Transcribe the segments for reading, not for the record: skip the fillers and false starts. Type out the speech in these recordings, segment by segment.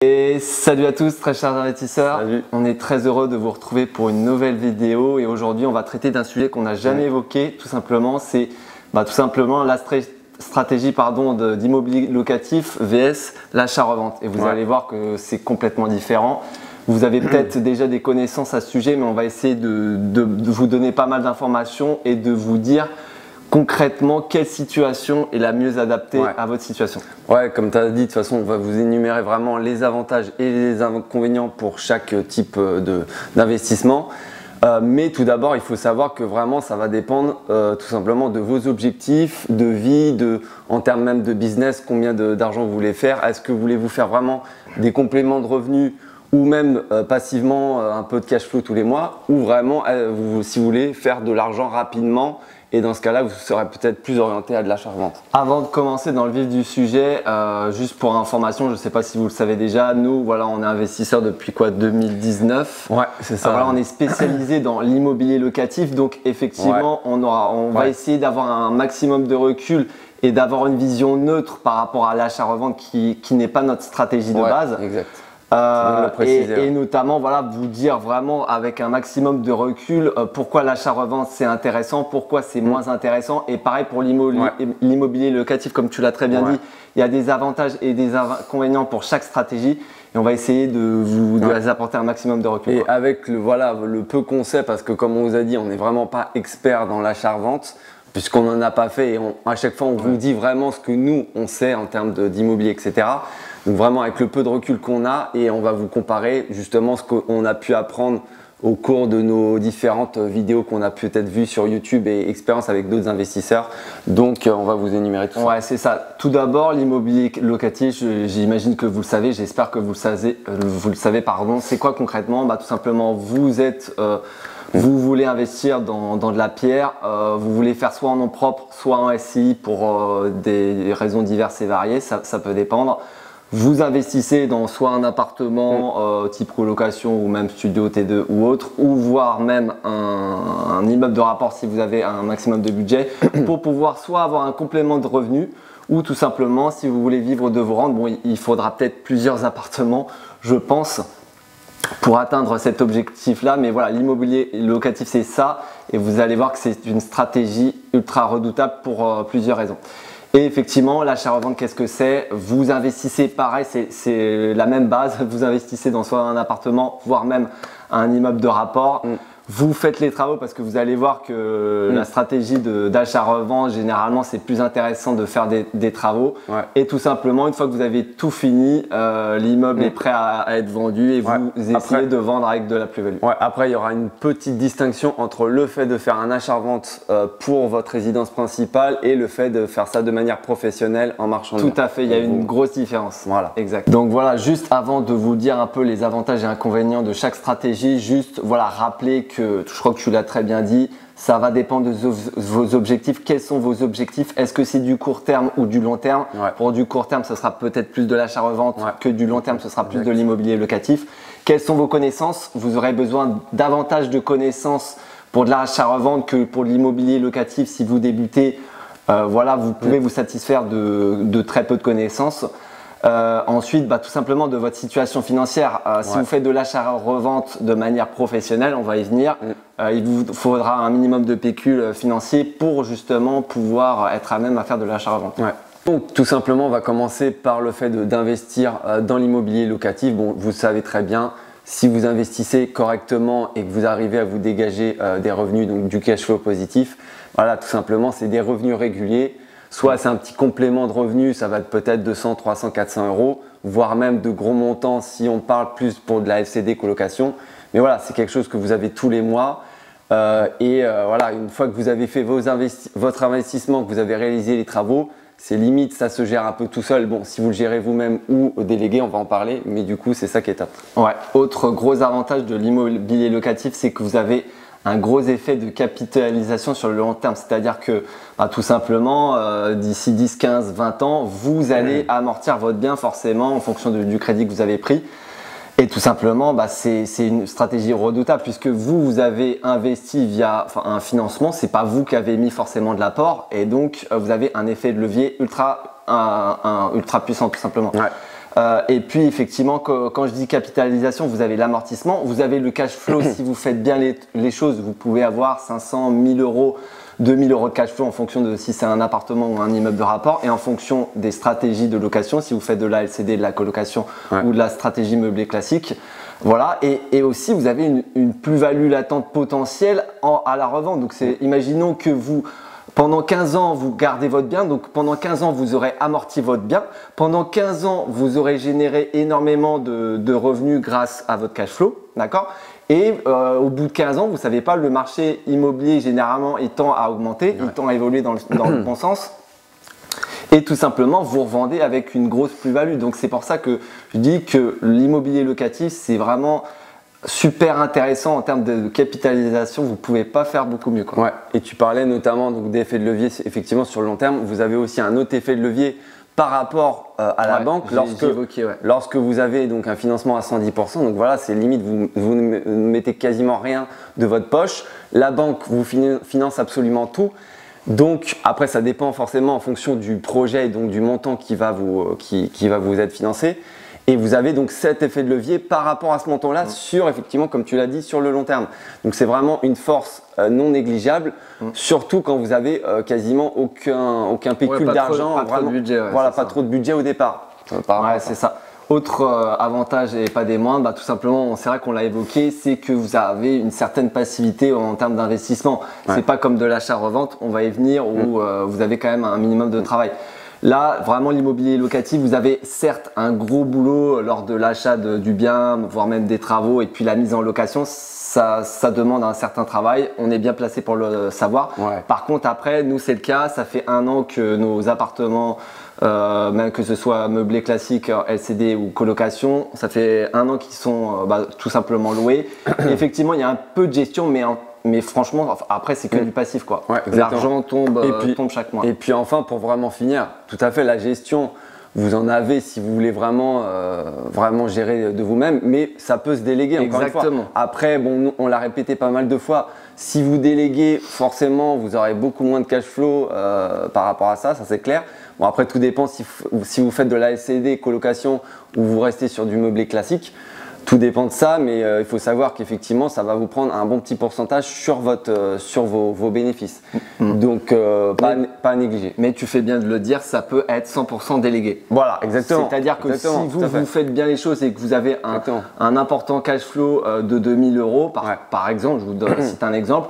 Et salut à tous, très chers investisseurs. Salut. On est très heureux de vous retrouver pour une nouvelle vidéo et aujourd'hui on va traiter d'un sujet qu'on n'a jamais évoqué. Tout simplement, c'est la stratégie d'immobilier locatif vs l'achat-revente. Et vous allez voir que c'est complètement différent. Vous avez peut-être déjà des connaissances à ce sujet, mais on va essayer de vous donner pas mal d'informations et de vous dire concrètement quelle situation est la mieux adaptée à votre situation. Ouais, comme tu as dit, de toute façon, on va vous énumérer vraiment les avantages et les inconvénients pour chaque type d'investissement. Mais tout d'abord, il faut savoir que vraiment, ça va dépendre tout simplement de vos objectifs de vie, en termes même de business, combien d'argent vous voulez faire. Est-ce que vous voulez vous faire vraiment des compléments de revenus ou même passivement un peu de cash flow tous les mois, ou vraiment si vous voulez faire de l'argent rapidement. Et dans ce cas-là, vous serez peut-être plus orienté à de l'achat-revente. Avant de commencer dans le vif du sujet, juste pour information, je ne sais pas si vous le savez déjà, nous, voilà, on est investisseurs depuis 2019. Ouais, c'est ça. Voilà, on est spécialisé dans l'immobilier locatif, donc effectivement, on va essayer d'avoir un maximum de recul et d'avoir une vision neutre par rapport à l'achat-revente qui n'est pas notre stratégie de base. Exact. Et notamment vous dire vraiment avec un maximum de recul pourquoi l'achat-revente c'est intéressant, pourquoi c'est moins intéressant, et pareil pour l'immobilier locatif, comme tu l'as très bien dit, il y a des avantages et des inconvénients pour chaque stratégie et on va essayer de vous apporter un maximum de recul. Et avec le peu qu'on sait, parce que comme on vous a dit, on n'est vraiment pas expert dans l'achat-revente puisqu'on n'en a pas fait et à chaque fois on vous dit vraiment ce que nous on sait en termes d'immobilier, etc. Donc vraiment avec le peu de recul qu'on a, et on va vous comparer justement ce qu'on a pu apprendre au cours de nos différentes vidéos qu'on a peut-être vues sur YouTube et expérience avec d'autres investisseurs. Donc on va vous énumérer tout ça. Ouais, c'est ça. Tout d'abord, l'immobilier locatif, j'imagine que vous le savez, j'espère que vous le savez, c'est quoi concrètement? Tout simplement, vous voulez investir dans de la pierre, vous voulez faire soit en nom propre, soit en SCI pour des raisons diverses et variées, ça peut dépendre. Vous investissez dans soit un appartement type colocation ou même studio T2 ou autre, ou voire même un immeuble de rapport si vous avez un maximum de budget pour pouvoir soit avoir un complément de revenus ou tout simplement si vous voulez vivre de vos rentes. Bon, il faudra peut-être plusieurs appartements, je pense, pour atteindre cet objectif-là, mais voilà, l'immobilier locatif c'est ça, et vous allez voir que c'est une stratégie ultra redoutable pour plusieurs raisons. Et effectivement, l'achat-revente, qu'est-ce que c'est? Vous investissez, pareil, c'est la même base, vous investissez dans soit un appartement, voire même un immeuble de rapport. Vous faites les travaux parce que vous allez voir que la stratégie d'achat-revente, généralement, c'est plus intéressant de faire des travaux. Et tout simplement, une fois que vous avez tout fini, l'immeuble est prêt à être vendu et vous essayez de vendre avec de la plus-value. Après, il y aura une petite distinction entre le fait de faire un achat-revente pour votre résidence principale et le fait de faire ça de manière professionnelle en marchand de biens. Tout à fait, il y a une grosse différence. Voilà. Exact. Donc voilà, juste avant de vous dire un peu les avantages et inconvénients de chaque stratégie, juste rappeler que, je crois que tu l'as très bien dit, ça va dépendre de vos objectifs. Quels sont vos objectifs? Est-ce que c'est du court terme ou du long terme? Pour du court terme, ce sera peut-être plus de l'achat-revente que du long terme, ce sera plus de l'immobilier locatif. Quelles sont vos connaissances? Vous aurez besoin davantage de connaissances pour de l'achat-revente que pour l'immobilier locatif. Si vous débutez, vous pouvez vous satisfaire de très peu de connaissances. Ensuite, tout simplement de votre situation financière. Si vous faites de l'achat-revente de manière professionnelle, on va y venir, il vous faudra un minimum de pécule financier pour justement pouvoir être à même à faire de l'achat-revente. Donc tout simplement, on va commencer par le fait d'investir dans l'immobilier locatif. Bon, vous savez très bien, si vous investissez correctement et que vous arrivez à vous dégager des revenus, donc du cash flow positif, voilà, tout simplement, c'est des revenus réguliers. Soit c'est un petit complément de revenus, ça va être peut-être 200, 300, 400 euros, voire même de gros montants si on parle plus pour de la FCD colocation. Mais voilà, c'est quelque chose que vous avez tous les mois. Une fois que vous avez fait votre investissement, que vous avez réalisé les travaux, c'est limite, ça se gère un peu tout seul. Bon, si vous le gérez vous-même ou délégué, on va en parler, mais du coup, c'est ça qui est top. Autre gros avantage de l'immobilier locatif, c'est que vous avez un gros effet de capitalisation sur le long terme, c'est-à-dire que tout simplement d'ici 10, 15, 20 ans, vous allez amortir votre bien forcément en fonction du crédit que vous avez pris. Et tout simplement, c'est une stratégie redoutable puisque vous avez investi via un financement, c'est pas vous qui avez mis forcément de l'apport et donc vous avez un effet de levier ultra puissant tout simplement. Et puis effectivement, quand je dis capitalisation, vous avez l'amortissement, vous avez le cash flow. Si vous faites bien les choses, vous pouvez avoir 500, 1000 euros, 2000 euros de cash flow en fonction de si c'est un appartement ou un immeuble de rapport et en fonction des stratégies de location, si vous faites de la LCD, de la colocation ou de la stratégie meublée classique. Voilà, et aussi vous avez une plus-value latente potentielle à la revente. Donc imaginons que pendant 15 ans, vous gardez votre bien, donc pendant 15 ans, vous aurez amorti votre bien. Pendant 15 ans, vous aurez généré énormément de revenus grâce à votre cash flow, d'accord? Et au bout de 15 ans, vous ne savez pas, le marché immobilier, généralement, il tend à augmenter, il tend à évoluer dans le bon sens. Et tout simplement, vous revendez avec une grosse plus-value. Donc, c'est pour ça que je dis que l'immobilier locatif, c'est vraiment super intéressant en termes de capitalisation. Vous ne pouvez pas faire beaucoup mieux, quoi. Ouais. Et tu parlais notamment d'effet de levier, effectivement, sur le long terme. Vous avez aussi un autre effet de levier par rapport à la banque lorsque vous avez donc un financement à 110%. Donc voilà, c'est limite, vous ne mettez quasiment rien de votre poche. La banque vous finance absolument tout. Donc après, ça dépend forcément en fonction du projet et donc du montant qui va vous être financé. Et vous avez donc cet effet de levier par rapport à ce montant-là sur, effectivement, comme tu l'as dit, sur le long terme. Donc c'est vraiment une force non négligeable, surtout quand vous avez quasiment aucun pécule d'argent. Pas trop de budget. Voilà, pas trop de budget au départ. Ouais, c'est ça. Autre avantage et pas des moindres, bah, tout simplement, c'est vrai qu'on l'a évoqué, c'est que vous avez une certaine passivité en termes d'investissement. C'est pas comme de l'achat-revente, on va y venir, où vous avez quand même un minimum de travail. Là, vraiment, l'immobilier locatif, vous avez certes un gros boulot lors de l'achat du bien, voire même des travaux, et puis la mise en location, ça demande un certain travail. On est bien placé pour le savoir. Ouais. Par contre, après, nous, c'est le cas. Ça fait 1 an que nos appartements, même que ce soit meublé classique, LCD ou colocation, ça fait 1 an qu'ils sont tout simplement loués. Et effectivement, il y a un peu de gestion, mais franchement, après, c'est que du passif, quoi. Ouais, l'argent tombe chaque mois. Et puis enfin, pour vraiment finir, tout à fait, la gestion, vous en avez si vous voulez vraiment gérer de vous-même, mais ça peut se déléguer encore une fois. Après, bon, on l'a répété pas mal de fois, si vous déléguez, forcément, vous aurez beaucoup moins de cash flow par rapport à ça c'est clair. Bon, après, tout dépend si vous faites de la LCD, colocation, ou vous restez sur du meublé classique. Tout dépend de ça, mais il faut savoir qu'effectivement, ça va vous prendre un bon petit pourcentage sur vos bénéfices. Donc, pas à négliger. Mais tu fais bien de le dire, ça peut être 100% délégué. Voilà, exactement. C'est-à-dire que si vous faites bien les choses et que vous avez un important cash flow de 2000 euros, par exemple, je vous cite un exemple,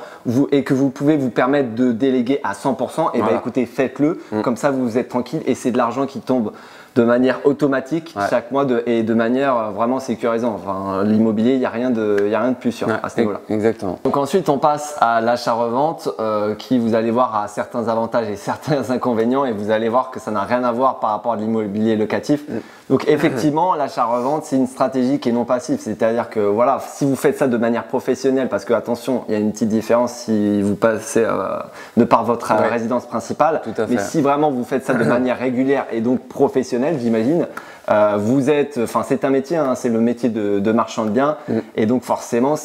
et que vous pouvez vous permettre de déléguer à 100%, et bien écoutez, faites-le. Comme ça, vous êtes tranquille et c'est de l'argent qui tombe de manière automatique chaque mois et de manière vraiment sécurisante. Enfin, l'immobilier, il n'y a rien de plus sûr à ce niveau-là. Exactement. Donc ensuite, on passe à l'achat-revente qui, vous allez voir, a certains avantages et certains inconvénients et vous allez voir que ça n'a rien à voir par rapport à l'immobilier locatif. Donc effectivement, l'achat-revente, c'est une stratégie qui est non passive. C'est-à-dire que voilà, si vous faites ça de manière professionnelle, parce que attention, il y a une petite différence si vous passez de par votre résidence principale. Mais si vraiment vous faites ça de manière régulière et donc professionnelle, j'imagine, c'est un métier, c'est le métier de marchand de biens, et donc forcément,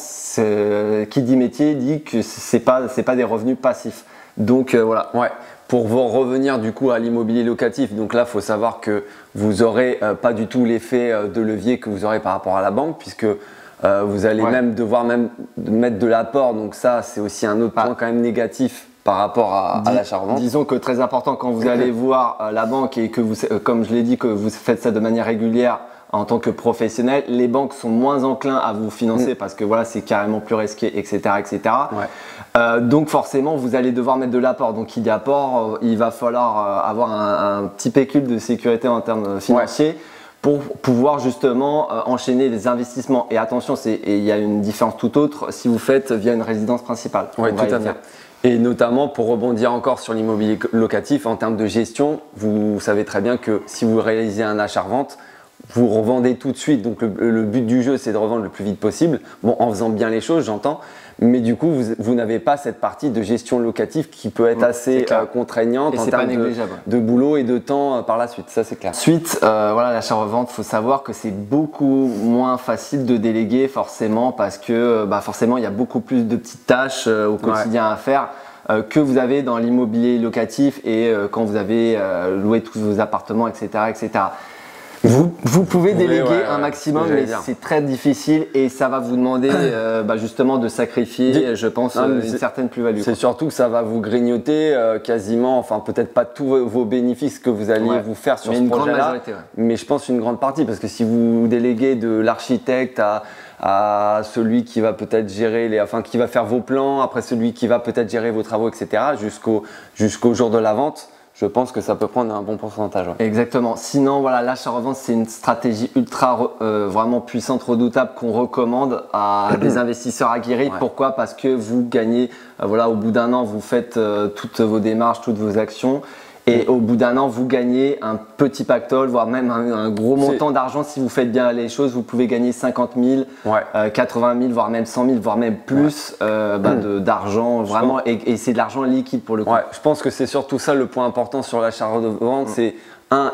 qui dit métier dit que c'est pas des revenus passifs. Donc voilà. Ouais. Pour vous revenir du coup à l'immobilier locatif, donc là, il faut savoir que vous n'aurez pas du tout l'effet de levier que vous aurez par rapport à la banque, puisque vous allez même devoir mettre de l'apport. Donc ça, c'est aussi un autre point quand même négatif par rapport à l'achat-revente. Disons que très important quand vous allez voir la banque et que vous, comme je l'ai dit, que vous faites ça de manière régulière en tant que professionnel, les banques sont moins enclins à vous financer parce que voilà, c'est carrément plus risqué, etc. etc. Donc forcément, vous allez devoir mettre de l'apport. Donc qui dit apport, il va falloir avoir un petit pécule de sécurité en termes financiers. Pour pouvoir justement enchaîner les investissements. Et attention, il y a une différence tout autre si vous faites via une résidence principale. Oui, tout à fait. Et notamment, pour rebondir encore sur l'immobilier locatif, en termes de gestion, vous savez très bien que si vous réalisez un achat-revente, vous revendez tout de suite. Donc le but du jeu, c'est de revendre le plus vite possible. Bon, en faisant bien les choses, j'entends. Mais du coup, vous n'avez pas cette partie de gestion locative qui peut être assez contraignante en termes de boulot et de temps par la suite. Ça, c'est clair. Ensuite, l'achat-revente, il faut savoir que c'est beaucoup moins facile de déléguer forcément parce que forcément, il y a beaucoup plus de petites tâches au quotidien à faire que vous avez dans l'immobilier locatif et quand vous avez loué tous vos appartements, etc. etc. Vous pouvez déléguer un maximum, mais dire. c'est très difficile et ça va vous demander justement de sacrifier, je pense, une certaine plus-value. C'est surtout que ça va vous grignoter quasiment, enfin peut-être pas tous vos bénéfices que vous alliez vous faire sur ce projet-là, mais je pense une grande partie, parce que si vous déléguez de l'architecte à celui qui va peut-être gérer qui va faire vos plans, après celui qui va peut-être gérer vos travaux, etc., jusqu'au jour de la vente, je pense que ça peut prendre un bon pourcentage. Ouais. Exactement. Sinon, voilà, l'achat-revente, c'est une stratégie ultra vraiment puissante, redoutable qu'on recommande à des investisseurs aguerris. Ouais. Pourquoi? Parce que vous gagnez, au bout d'un an, vous faites toutes vos démarches, toutes vos actions. Et au bout d'un an, vous gagnez un petit pactole, voire même un gros montant d'argent. Si vous faites bien les choses, vous pouvez gagner 50 000, 80 000, voire même 100 000, voire même plus d'argent. Vraiment, et c'est de l'argent liquide pour le coup. Ouais, je pense que c'est surtout ça le point important sur l'achat-revente. C'est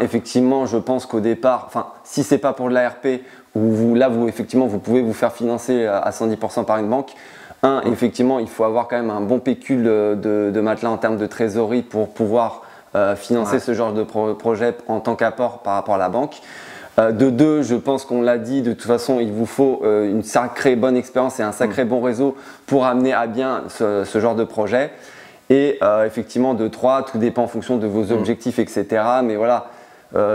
effectivement, je pense qu'au départ, si c'est pas pour de l'ARP, effectivement, vous pouvez vous faire financer à 110% par une banque. Effectivement, il faut avoir quand même un bon pécule de matelas en termes de trésorerie pour pouvoir financer ce genre de projet en tant qu'apport par rapport à la banque. De deux, je pense qu'on l'a dit, de toute façon, il vous faut une sacrée bonne expérience et un sacré bon réseau pour amener à bien ce genre de projet. Et effectivement, de trois, tout dépend en fonction de vos objectifs, etc. Mais voilà,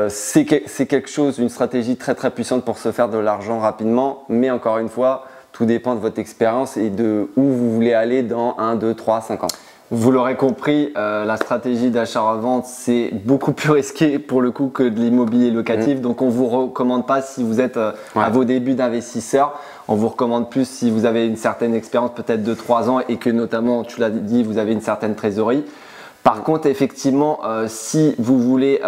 c'est quelque chose, une stratégie très très puissante pour se faire de l'argent rapidement. Mais encore une fois, tout dépend de votre expérience et de où vous voulez aller dans 1, 2, 3, 5 ans. Vous l'aurez compris, la stratégie d'achat-revente, c'est beaucoup plus risqué pour le coup que de l'immobilier locatif. Donc, on ne vous recommande pas si vous êtes à vos débuts d'investisseur. On vous recommande plus si vous avez une certaine expérience, peut-être de 3 ans et que notamment, tu l'as dit, vous avez une certaine trésorerie. Par contre, effectivement, si vous voulez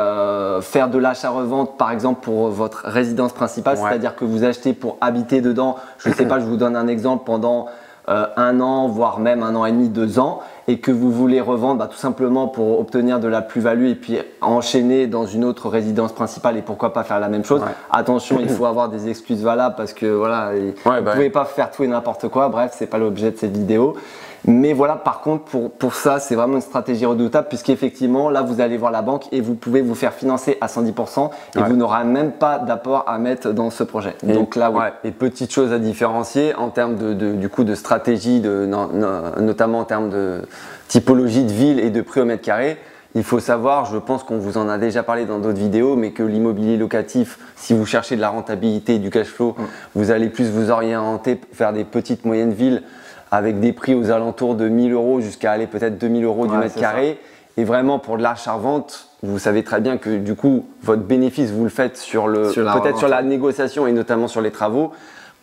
faire de l'achat-revente, par exemple pour votre résidence principale, c'est-à-dire que vous achetez pour habiter dedans, je ne sais pas, je vous donne un exemple, pendant 1 an, voire même 1 an et demi, 2 ans, et que vous voulez revendre tout simplement pour obtenir de la plus-value et puis enchaîner dans une autre résidence principale et pourquoi pas faire la même chose. Attention, il faut avoir des excuses valables parce que voilà, vous ne pouvez pas faire tout et n'importe quoi. Bref, c'est pas l'objet de cette vidéo. Mais voilà, par contre, pour ça, c'est vraiment une stratégie redoutable puisqu'effectivement, là, vous allez voir la banque et vous pouvez vous faire financer à 110% et vous n'aurez même pas d'apport à mettre dans ce projet. Donc là, Et petite chose à différencier en termes du coup de stratégie, notamment en termes de typologie de ville et de prix au mètre carré. Il faut savoir, je pense qu'on vous en a déjà parlé dans d'autres vidéos, mais que l'immobilier locatif, si vous cherchez de la rentabilité et du cash flow, vous allez plus vous orienter vers des petites moyennes villes avec des prix aux alentours de 1 000 € jusqu'à aller peut-être 2 000 € du mètre carré. Et vraiment pour de l'achat-revente, vous savez très bien que du coup, votre bénéfice, vous le faites sur la négociation et notamment sur les travaux,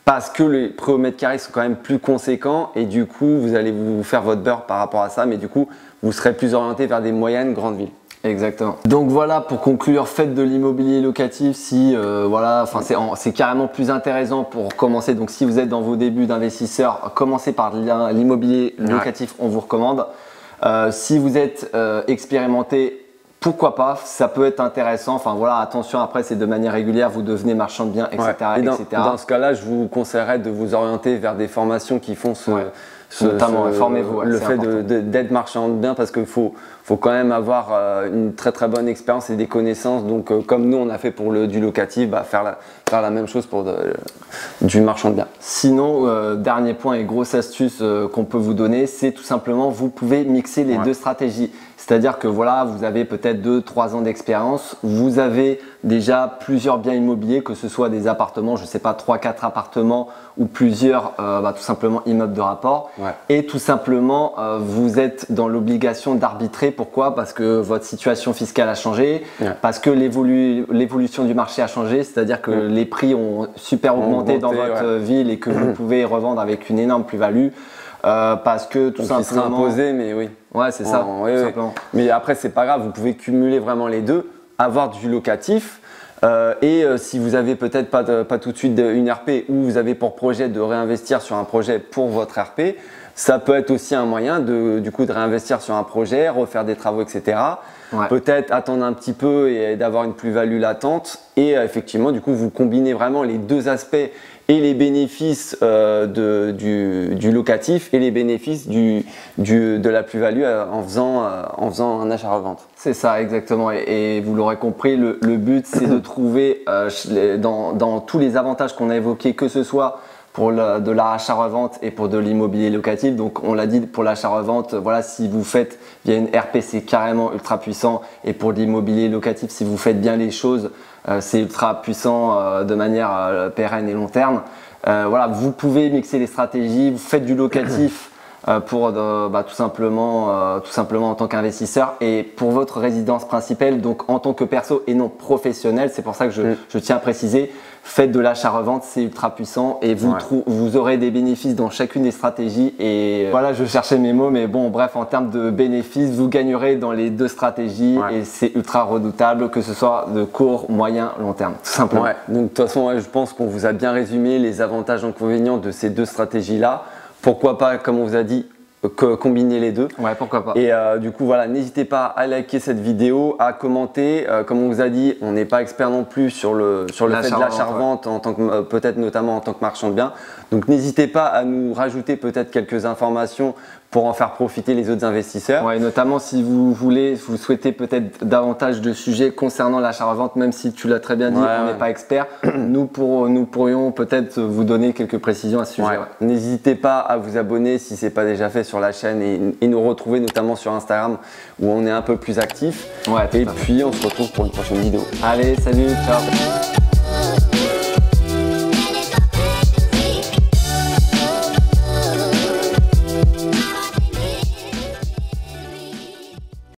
parce que les prix au mètre carré sont quand même plus conséquents et du coup, vous allez vous faire votre beurre par rapport à ça, mais du coup, vous serez plus orienté vers des moyennes grandes villes. Exactement. Donc voilà, pour conclure, faites de l'immobilier locatif si c'est carrément plus intéressant pour commencer. Donc si vous êtes dans vos débuts d'investisseurs, commencez par l'immobilier locatif, on vous recommande. Si vous êtes expérimenté, pourquoi pas, ça peut être intéressant. Enfin voilà, attention, après c'est de manière régulière, vous devenez marchand de biens, etc. Dans ce cas-là, je vous conseillerais de vous orienter vers des formations qui font notamment informez-vous, le fait d'être marchand de biens, parce qu'il faut quand même avoir une très très bonne expérience et des connaissances. Donc comme nous on a fait pour du locatif, faire la même chose pour du marchand de biens. Sinon, dernier point et grosse astuce qu'on peut vous donner, c'est tout simplement vous pouvez mixer les deux stratégies. C'est-à-dire que voilà, vous avez peut-être 2-3 ans d'expérience, vous avez déjà plusieurs biens immobiliers, que ce soit des appartements, je ne sais pas, 3-4 appartements ou plusieurs tout simplement immeubles de rapport. Et tout simplement, vous êtes dans l'obligation d'arbitrer. Pourquoi? Parce que votre situation fiscale a changé, parce que l'évolution du marché a changé, c'est-à-dire que les prix ont super augmenté dans votre ville et que vous pouvez revendre avec une énorme plus-value. Parce que tout simplement. Il sera imposé, mais oui. Ouais, c'est ça. Tout simplement. Mais après, c'est pas grave, vous pouvez cumuler vraiment les deux, avoir du locatif. Si vous avez peut-être pas tout de suite une RP ou vous avez pour projet de réinvestir sur un projet pour votre RP, Ça peut être aussi un moyen du coup de réinvestir sur un projet, refaire des travaux, etc. Ouais. Peut-être attendre un petit peu et d'avoir une plus-value latente. Et effectivement, du coup, vous combinez vraiment les deux aspects et les bénéfices du locatif et les bénéfices de la plus-value en faisant un achat-revente. C'est ça, exactement. Et vous l'aurez compris, le but, c'est de trouver dans tous les avantages qu'on a évoqués, que ce soit pour de l'achat-revente et pour de l'immobilier locatif. Donc on l'a dit, pour l'achat-revente, voilà, si vous faites via une RP, c'est carrément ultra puissant. Et pour l'immobilier locatif, si vous faites bien les choses, c'est ultra puissant de manière pérenne et long terme. Voilà, vous pouvez mixer les stratégies, vous faites du locatif pour tout simplement en tant qu'investisseur et pour votre résidence principale, donc en tant que perso et non professionnel. C'est pour ça que je tiens à préciser, faites de l'achat-revente, c'est ultra puissant et vous aurez des bénéfices dans chacune des stratégies. Et voilà, je cherchais mes mots, mais bon, bref, en termes de bénéfices, vous gagnerez dans les deux stratégies et c'est ultra redoutable, que ce soit de court, moyen, long terme, tout simplement. Ouais. Donc de toute façon, je pense qu'on vous a bien résumé les avantages et inconvénients de ces deux stratégies-là. Pourquoi pas, comme on vous a dit, combiner les deux. Ouais, pourquoi pas. Et du coup, voilà, n'hésitez pas à liker cette vidéo, à commenter. Comme on vous a dit, on n'est pas expert non plus sur le fait de l'achat-revente, en tant que peut-être notamment en tant que marchand de biens. Donc n'hésitez pas à nous rajouter peut-être quelques informations pour en faire profiter les autres investisseurs. Ouais, notamment si vous souhaitez peut-être davantage de sujets concernant l'achat-revente, même si tu l'as très bien dit, on n'est pas expert, nous pourrions peut-être vous donner quelques précisions à ce sujet. N'hésitez pas à vous abonner si ce n'est pas déjà fait sur la chaîne et nous retrouver notamment sur Instagram où on est un peu plus actif. Et puis on se retrouve pour une prochaine vidéo. Allez, salut, ciao.